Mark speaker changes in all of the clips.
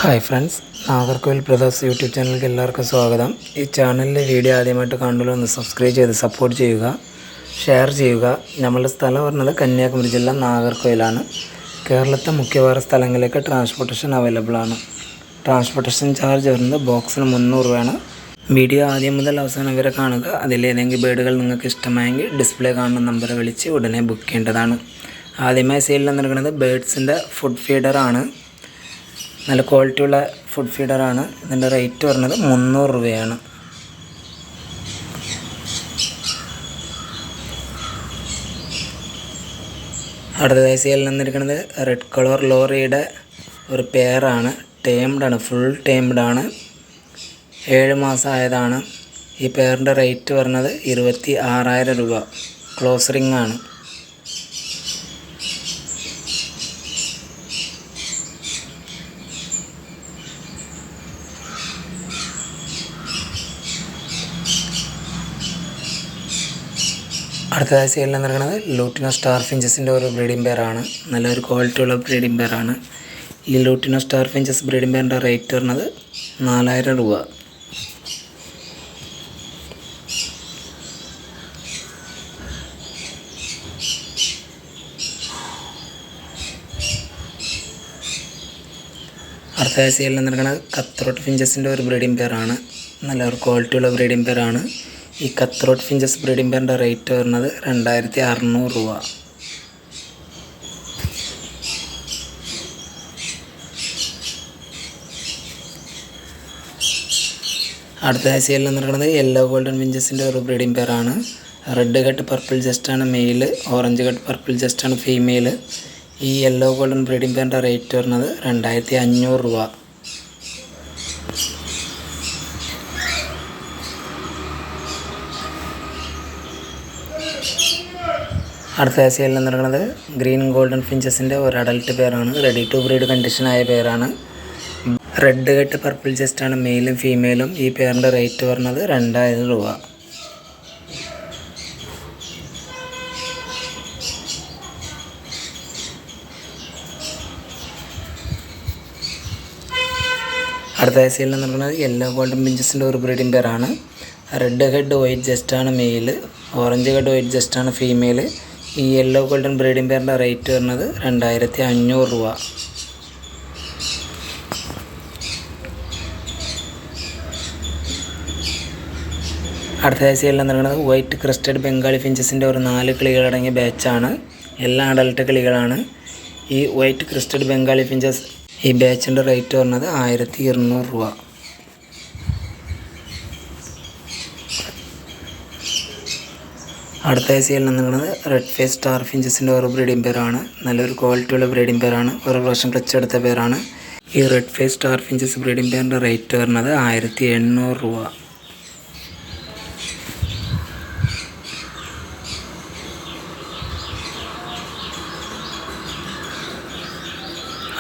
Speaker 1: Hi friends, Nagercoil brothers YouTube ചാനലിലേക്ക് എല്ലാവർക്കും സ്വാഗതം. ഈ ചാനലിലെ വീഡിയോ ആദ്യമായിട്ട് കാണുമ്പോൾ ഒന്ന് സബ്സ്ക്രൈബ് ചെയ്ത് സപ്പോർട്ട് ചെയ്യുക, ഷെയർ ചെയ്യുക. നമ്മളുടെ സ്ഥലം പറഞ്ഞത് കന്യാകുമരി ജില്ല നാഗർകോവിലാണ്. കേരളത്തെ മുഖ്യവാര സ്ഥലങ്ങളിലേക്ക് ട്രാൻസ്പോർട്ടേഷൻ അവൈലബിൾ ആണ്. ട്രാൻസ്പോർട്ടേഷൻ ചാർജ് വരുന്നത് ബോക്സിന് 300 രൂപയാണ്. വീഡിയോ ആദ്യം മുതൽ അവസാനം വരെ കാണുക. അതിലേതെങ്കിലും ബേഡുകൾ നിങ്ങൾക്ക് ഇഷ്ടമായെങ്കിൽ ഡിസ്പ്ലേ കാണുന്ന നമ്പർ വിളിച്ച് ഉടനെ ബുക്ക് ചെയ്യേണ്ടതാണ്. ആദ്യമായി സെയിലിൽ നിൽക്കുന്നത് ബേഡ്സിൻ്റെ ഫുഡ് ഫീഡറാണ്. നല്ല ക്വാളിറ്റിയുള്ള ഫുഡ് ഫീഡറാണ്. ഇതിൻ്റെ റേറ്റ് വരുന്നത് 300 രൂപയാണ്. അടുത്തതായി സെയിലിൽ നിന്നിരിക്കുന്നത് റെഡ് കളർ ലോറിയുടെ ഒരു പെയറാണ്. ടേംഡാണ്, ഫുൾ ടേംഡാണ്. 7 മാസം ആയതാണ്. ഈ പെയറിൻ്റെ റേറ്റ് വരുന്നത് 26,000 രൂപ. ക്ലോസ് റിംഗ് ആണ്. അടുത്തതായി സെയിലിൽ നിന്നിരിക്കുന്നത് ലൂട്ടിനോ സ്റ്റാർ ഫിഞ്ചസിൻ്റെ ഒരു ബ്രീഡിംഗ് പെയറാണ്. നല്ലൊരു ക്വാളിറ്റിയുള്ള ബ്രീഡിംഗ് പെയറാണ്. ഈ ലൂട്ടിനോ സ്റ്റാർ ഫിഞ്ചസ് ബ്രീഡിംഗ് പെയറിൻ്റെ റേറ്റ് വരുന്നത് 4,000 രൂപ. അടുത്തതായി സെയിലിൽ നിന്നിരിക്കുന്നത് കത്രോട്ട് ഫിഞ്ചസിൻ്റെ ഒരു ബ്രീഡിംഗ് പെയറാണ്. നല്ലൊരു ക്വാളിറ്റിയുള്ള ബ്രീഡിംഗ് പെയറാണ്. ഈ കത്രോട്ട് ഫിഞ്ചസ് ബ്രീഡിംഗ് പെയറിൻ്റെ റേറ്റ് വരുന്നത് 2,600 രൂപ. അടുത്തതായി സെയിലിൽ നിന്നിരിക്കുന്നത് യെല്ലോ ഗോൾഡൻ ഫിഞ്ചസിൻ്റെ ഒരു ബ്രീഡിംഗ് പെയറാണ്. റെഡ് കട്ട് പർപ്പിൾ ജസ്റ്റാണ് മെയിൽ, ഓറഞ്ച് കട്ട് പർപ്പിൾ ജസ്റ്റാണ് ഫീമെയിൽ. ഈ യെല്ലോ ഗോൾഡൻ ബ്രീഡിംഗ് പെയറിൻ്റെ റേറ്റ് വരുന്നത് 2,500 രൂപ. അടുത്ത സെയിലിൽ നിന്നിരിക്കുന്നത് ഗ്രീൻ ഗോൾഡൻ ഫിഞ്ചസിൻ്റെ ഒരു അഡൽട്ട് പെയറാണ്. റെഡി ടു ബ്രീഡ് കണ്ടീഷനായ പെയറാണ്. റെഡ് കട്ട് പർപ്പിൾ ജസ്റ്റാണ് മെയിലും ഫീമെയിലും. ഈ പെയറിൻ്റെ റേറ്റ് വരുന്നത് 2,000 രൂപ. അടുത്ത സെയിലിൽ നിന്നിരിക്കുന്നത് യെല്ലോ ഗോൾഡൻ ഫിഞ്ചസിൻ്റെ ഒരു ബ്രീഡിംഗ് പെയറാണ്. റെഡ് ഹെഡ് വൈറ്റ് ജസ്റ്റാണ് മെയിൽ, ഓറഞ്ച് ഹെഡ് വൈറ്റ് ജസ്റ്റാണ് ഫീമെയിൽ. ഈ യെല്ലോ ഗോൾഡൻ ബ്രീഡിംഗ് പെയറിൻ്റെ റേറ്റ് വരുന്നത് 2,500 രൂപ. അടുത്തതായി സെയിലിൽ നിന്നിരിക്കുന്നത് വൈറ്റ് ക്രസ്റ്റഡ് ബംഗാളി ഫിഞ്ചസിൻ്റെ ഒരു 4 കിളികളടങ്ങിയ ബാച്ചാണ്. എല്ലാ അഡൽട്ട് കിളികളാണ്. ഈ വൈറ്റ് ക്രസ്റ്റഡ് ബംഗാളി ഫിഞ്ചസ് ഈ ബാച്ചിൻ്റെ റേറ്റ് വരുന്നത് 1,200 രൂപ. അടുത്ത സെയിലിൽ നിന്നിരിക്കുന്നത് റെഡ് ഫേസ് സ്റ്റാർ ഫിഞ്ചസിൻ്റെ ഒരു ബ്രീഡിംഗ് പെയറാണ്. നല്ലൊരു ക്വാളിറ്റിയുള്ള ബ്രീഡിംഗ് പെയറാണ്. ഒരു പ്രാവശ്യം ക്ലച്ച് എടുത്ത പെയറാണ്. ഈ red face star finches breeding പെയറിൻ്റെ റേറ്റ് വരുന്നത് 1,800 രൂപ.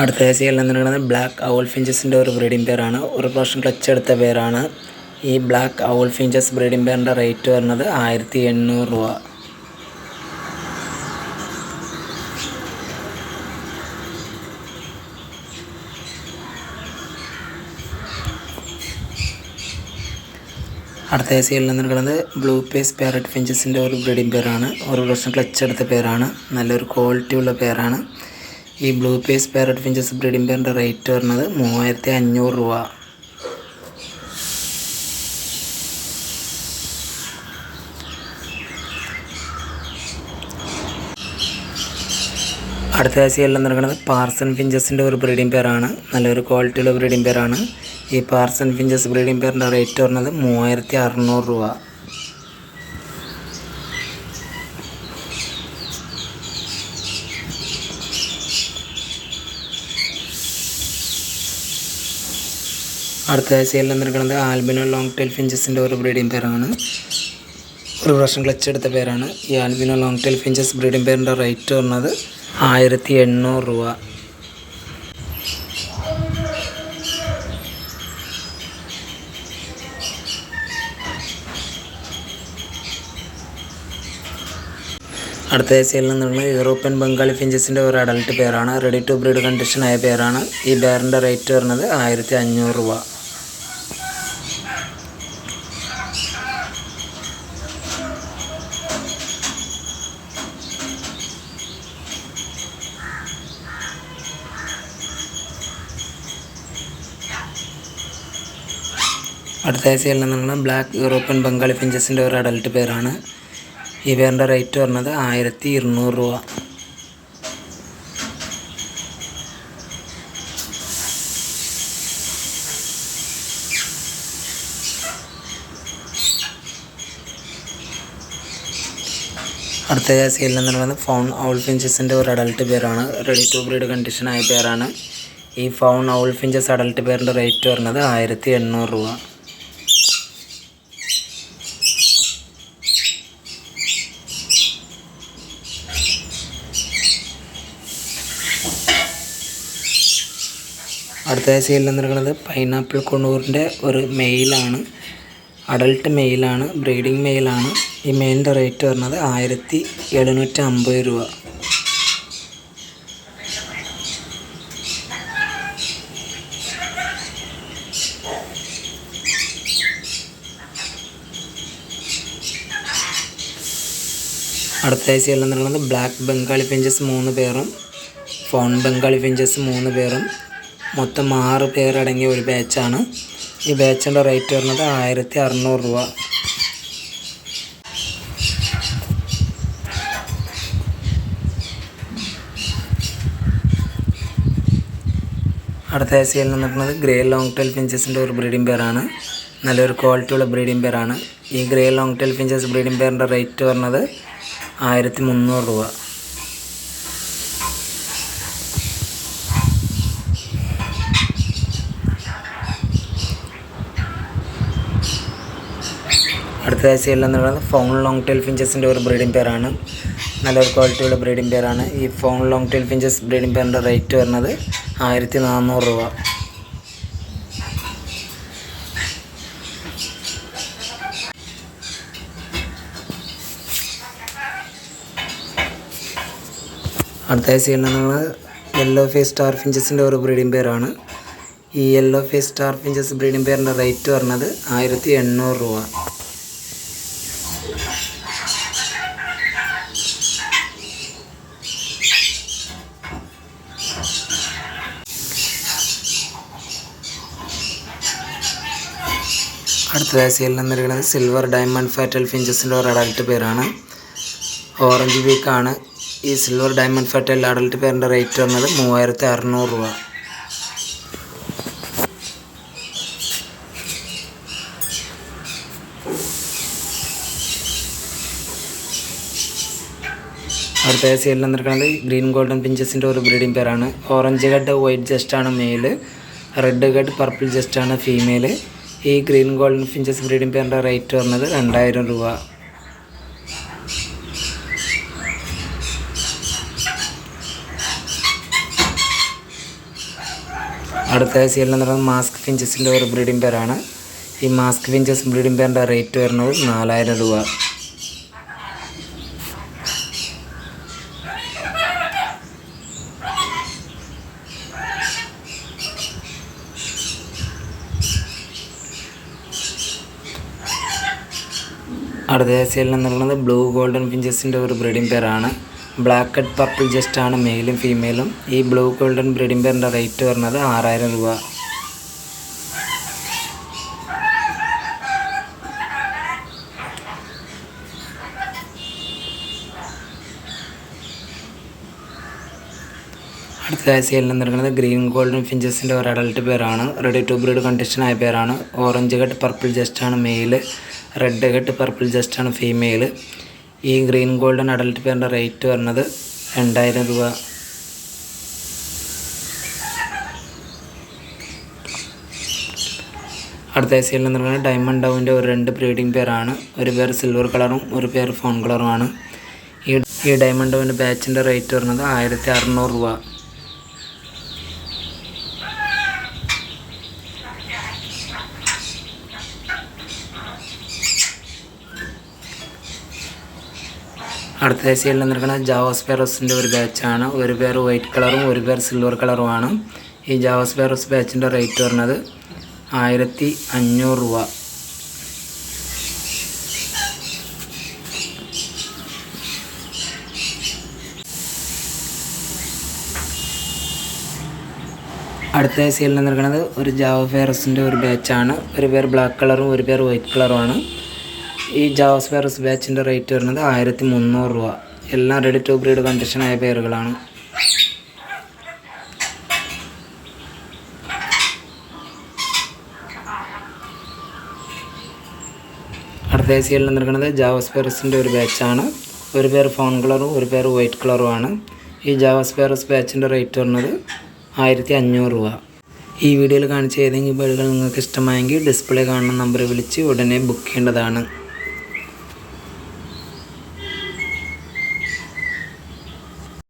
Speaker 1: അടുത്ത സെയിലിൽ നിന്നിരിക്കുന്നത് ബ്ലാക്ക് ഔൾ ഫിഞ്ചസിൻ്റെ ഒരു ബ്രീഡിംഗ് പെയറാണ്. ഒരു പ്രാവശ്യം ക്ലച്ച് എടുത്ത പെയറാണ്. ഈ ബ്ലാക്ക് ഔൾ ഫിഞ്ചസ് ബ്രീഡിംഗ് പെയറിൻ്റെ റേറ്റ് വരുന്നത് 1,800 രൂപ. അടുത്ത സെയിലിൽ നിന്നിരിക്കുന്നത് ബ്ലൂ പേസ് പാരറ്റ് ഫിഞ്ചസിൻ്റെ ഒരു ബ്രീഡിംഗ് പെയറാണ്. ഒരു പ്രാവശ്യം ക്ലച്ച് എടുത്ത പെയറാണ്. നല്ലൊരു ക്വാളിറ്റിയുള്ള പെയറാണ്. ഈ blue face parrot finches breeding പെയറിൻ്റെ റേറ്റ് വരുന്നത് 3,500 രൂപ. അടുത്ത സെയിലിൽ നിന്നിരിക്കുന്നത് പാർസൺ ഫിഞ്ചസിൻ്റെ ഒരു ബ്രീഡിംഗ് പെയറാണ്. നല്ലൊരു ക്വാളിറ്റിയുള്ള ബ്രീഡിംഗ് പെയറാണ്. ഈ പാർസൺ ഫിഞ്ചസ് ബ്രീഡിംഗ് പെയറിൻ്റെ റേറ്റ് വരുന്നത് 3,600 രൂപ. അടുത്ത സെയിലിൽ നിന്നിരിക്കുന്നത് ആൽബിനോ ലോങ് ടെയിൽ ഫിഞ്ചസിൻ്റെ ഒരു ബ്രീഡിംഗ് പെയറാണ്. ഒരു പ്രാവശ്യം ക്ലച്ച് എടുത്ത പെയറാണ്. ഈ albino long tail finches breeding പെയറിൻ്റെ റേറ്റ് വരുന്നത് 1,800 രൂപ. അടുത്ത സെയിലിൽ നിന്നുള്ള യൂറോപ്യൻ ബംഗാളി ഫിഞ്ചസിൻ്റെ ഒരു അഡൽട്ട് പെയറാണ്. റെഡി ടു ബ്രീഡ് കണ്ടീഷനായ പെയറാണ്. ഈ പെയറിൻ്റെ റേറ്റ് വരുന്നത് 1500 രൂപ. അടുത്ത സെയിലിൽ നിന്നുള്ള ബ്ലാക്ക് യൂറോപ്യൻ ബംഗാളി ഫിഞ്ചസിൻ്റെ ഒരു അഡൽട്ട് പെയറാണ്. ഈ പെയറിൻ്റെ റേറ്റ് വരുന്നത് 1200 രൂപ. അടുത്ത സെയിലിൽ നിന്നുള്ളത് ഫൗൺ ഔൾ ഫിഞ്ചസിൻ്റെ ഒരു അഡൽട്ട് പെയറാണ്. റെഡി ടു ബ്രീഡ് കണ്ടീഷനായ പെയറാണ്. ഈ ഫൗൺ ഔൾ ഫിഞ്ചസ് അഡൽട്ട് പെയറിൻ്റെ റേറ്റ് വരുന്നത് 1800 രൂപ. അടുത്ത സെയിലിൽ നിന്നിരിക്കുന്നത് പൈനാപ്പിൾ കൊണ്ടൂറിൻ്റെ ഒരു മെയിലാണ്. Adult മെയിലാണ്, breeding മെയിലാണ്. ഈ മെയിലിൻ്റെ റേറ്റ് വരുന്നത് 1750 രൂപ. അടുത്ത സെയിലിൽ നിന്നിരിക്കുന്നത് ബ്ലാക്ക് ബംഗാളി ഫിഞ്ചസ് 3 പേരും ഫൗൺ ബംഗാളി ഫിഞ്ചസ് 3 പേരും മൊത്തം 6 പേരടങ്ങിയ ഒരു ബാച്ചാണ്. ഈ ബാച്ചിൻ്റെ റേറ്റ് വരുന്നത് 1600 രൂപ. അടുത്ത സെയിലിൽ നിന്നിട്ടുള്ളത് ഗ്രേ ലോങ് ടെയിൽ ഫിഞ്ചസിൻ്റെ ഒരു ബ്രീഡിംഗ് പെയറാണ്. നല്ലൊരു ക്വാളിറ്റിയുള്ള ബ്രീഡിംഗ് പെയറാണ്. ഈ grey long tail finches breeding പെയറിൻ്റെ റേറ്റ് വരുന്നത് 1300 രൂപ. അടുത്ത സെയിലിൽ നിന്നുള്ളത് ഫൗൺ ലോങ് ടെയിൽ ഫിഞ്ചസിൻ്റെ ഒരു ബ്രീഡിംഗ് പെയറാണ്. നല്ലൊരു ക്വാളിറ്റിയുള്ള ബ്രീഡിംഗ് പെയറാണ്. ഈ fawn long tail finches breeding പെയറിൻ്റെ റേറ്റ് വരുന്നത് 1400 രൂപ. അടുത്ത സെയിലിൽ നിന്നുള്ളത് യെല്ലോ ഫേസ് സ്റ്റാർ ഫിഞ്ചസിൻ്റെ ഒരു ബ്രീഡിംഗ് പെയറാണ്. ഈ yellow face star finches breeding പെയറിൻ്റെ റേറ്റ് വരുന്നത് 1800 രൂപ. അടുത്തതായി സെയിലിൽ നിന്നിരിക്കുന്നത് സിൽവർ ഡയമണ്ട് ഫാറ്റൽ ഫിഞ്ചസിൻ്റെ ഒരു അഡൽട്ട് പെയറാണ്. ഓറഞ്ച് വീക്കാണ്. ഈ സിൽവർ ഡയമണ്ട് ഫാറ്റൽ അഡൽട്ട് പെയറിൻ്റെ റേറ്റ് വന്നത് 3600 രൂപ. അടുത്ത സെയിലിൽ നിന്നിരിക്കുന്നത് ഗ്രീൻ ഗോൾഡൻ ഫിഞ്ചസിൻ്റെ ഒരു ബ്രീഡിംഗ് പെയറാണ്. ഓറഞ്ച് ഹെഡ് വൈറ്റ് ജസ്റ്റാണ് മെയിൽ, റെഡ് ഹെഡ് പർപ്പിൾ ജസ്റ്റാണ് ഫീമെയിൽ. ഈ ഗ്രീൻ ഗോൾഡൻ ഫിഞ്ചസ് ബ്രീഡിംഗ് പെയറിൻ്റെ റേറ്റ് വരുന്നത് 2000 രൂപ. അടുത്ത സെയിലിൽ നിന്നിരിക്കുന്നത് മാസ്ക് ഫിഞ്ചസിൻ്റെ ഒരു ബ്രീഡിംഗ് പെയറാണ്. ഈ മാസ്ക് ഫിഞ്ചസ് ബ്രീഡിംഗ് പെയറിൻ്റെ റേറ്റ് വരുന്നത് 4000 രൂപ. അടുത്ത സെയിലിൽ നിന്നുള്ളത് ബ്ലൂ ഗോൾഡൻ ഫിഞ്ചസിൻ്റെ ഒരു ബ്രീഡിംഗ് പെയറാണ്. ബ്ലാക്ക് ഹെഡ് പർപ്പിൾ ജസ്റ്റാണ് മെയിലും ഫീമെയിലും. ഈ ബ്ലൂ ഗോൾഡൻ ബ്രീഡിംഗ് പെയറിൻ്റെ റേറ്റ് വരുന്നത് 6000 രൂപ. അടുത്ത സെയിലിൽ നിന്നിരിക്കുന്നത് ഗ്രീൻ ഗോൾഡൻ ഫിഞ്ചസിൻ്റെ ഒരു അഡൽട്ട് പെയറാണ്. റെഡി ടു ബ്രീഡ് കണ്ടീഷനായ പെയറാണ്. ഓറഞ്ച് ഹെഡ് പർപ്പിൾ ജസ്റ്റാണ് മെയിൽ, റെഡ് ഹെഡ് പർപ്പിൾ ജസ്റ്റാണ് ഫീമെയിൽ. ഈ ഗ്രീൻ ഗോൾഡൻ അഡൽട്ട് പെയറിൻ്റെ റേറ്റ് വരുന്നത് 2000 രൂപ. അടുത്ത സെയിലിൽ നിന്നിരിക്കുന്നത് ഡയമണ്ട് ഡൗവിൻ്റെ ഒരു 2 ബ്രീഡിംഗ് പെയറാണ്. ഒരു പെയർ സിൽവർ കളറും ഒരു പെയർ ഫോൺ കളറുമാണ്. ഈ ഡയമണ്ട് ഡൗവിൻ്റെ ബാച്ചിൻ്റെ റേറ്റ് വരുന്നത് 1600 രൂപ. അടുത്ത സീരിയൽ നിൽക്കുന്നത് ജാവോസ്പെറോസിൻ്റെ ഒരു ബാച്ചാണ്. ഒരു പേർ വൈറ്റ് കളറും ഒരു പേർ സിൽവർ കളറുമാണ്. ഈ ജാവോസ്പെറോസ് ബാച്ചിൻ്റെ റേറ്റ് വരുന്നത് 1500 രൂപ. അടുത്ത സീരിയൽ നിൽക്കുന്നത് ഒരു ജാവോസ്പെറോസിൻ്റെ ഒരു ബാച്ചാണ്. ഒരു പേർ ബ്ലാക്ക് കളറും ഒരു പേർ വൈറ്റ് കളറുമാണ്. ഈ ജാവോസ്പെറോസ് ബാച്ചിൻ്റെ റേറ്റ് വരുന്നത് 1300 രൂപ. എല്ലാം റെഡി ടു ബ്രീഡ് കണ്ടീഷനായ പേരുകളാണ്. അടുത്ത സീരിയൽ നിൽക്കുന്നത് ജാവോസ്പെറോസിൻ്റെ ഒരു ബാച്ചാണ്. ഒരു പേർ ഫൗൺ കളറും ഒരു പേർ വൈറ്റ് കളറുമാണ്. ഈ ജാവോസ്പെറോസ് ബാച്ചിൻ്റെ റേറ്റ് വരുന്നത് 1500 രൂപ. ഈ വീഡിയോയിൽ കാണിച്ച ഏതെങ്കിലും ബേഡുകൾ നിങ്ങൾക്ക് ഇഷ്ടമായെങ്കിൽ ഡിസ്പ്ലേ കാണുന്ന നമ്പറിൽ വിളിച്ച് ഉടനെ ബുക്ക് ചെയ്യേണ്ടതാണ്.